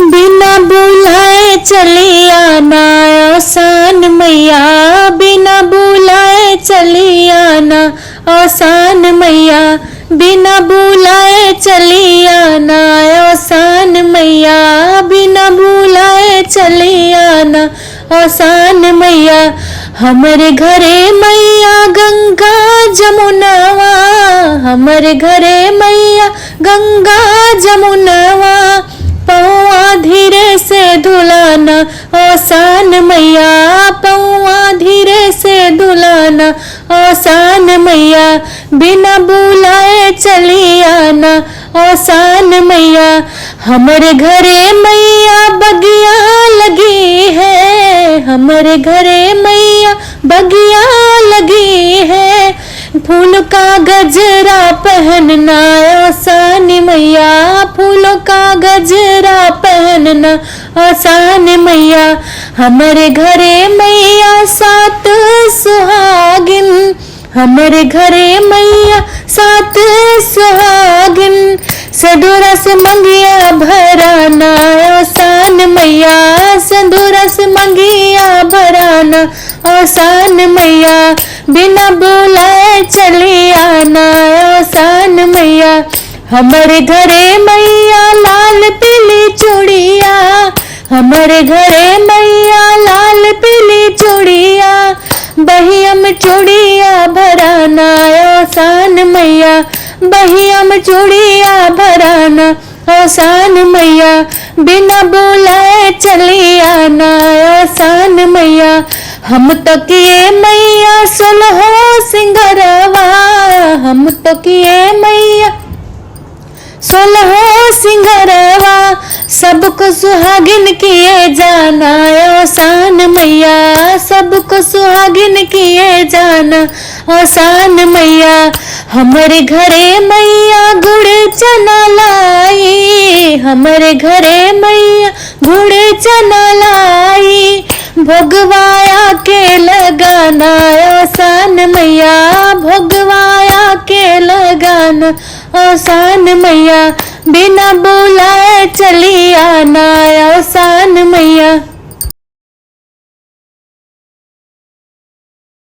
बिना बुलाए चली आना आसान मैया, बिना बुलाए चली आना आसान मैया, बिना बुलाए चली आना आसान मैया, बिना बुलाए चली आना आसान मैया। हमरे घरे मैया गंगा जमुनवा, हमरे घरे मैया गंगा जमुनवा, पौआ धीरे से धुलाना आसान मैया, पौआ धीरे से धुलाना आसान मैया, बिना बुलाए चली आना आसान मैया। हमरे घरे मैया बगिया लगी है, हमरे घरे मैया बगिया लगी है, फूल का गजरा पहनना आसान मैया, फूलों का गजरा पहनना आसान मैया। हमारे घरे मैया सात सुहागिन, हमारे घरे मैया सात सुहागिन, सदुरा से मंगिया भराना आसान मैया, सदुरा से मंगिया भराना आसान मैया, बिना बुलाए चली आना आसान मैया। हमारे घरे मैया लाल पीली चूड़िया, हमारे घरे मैया लाल पीली चूड़िया, बहिया में चूड़िया भराना आसान मैया, बहिया में चूड़िया भराना आसान मैया, बिना बुलाए चली आना आसान मैया। हम तो किए मैया सुलहो सिंगरवा, हम तो किए मैया सुलहो सिंगरवा, सबको सुहागिन किए जाना आसान मैया, सबको सुहागिन किए जाना आसान मैया। हमारे घरे मैया गुड़ चना लाई, हमारे घरे मैया गुड़ चना लाई, भगवाया के लगाना आसान मैया, भगवाया के लगाना आसान मैया, बिना बुलाए चली आना आसान मैया।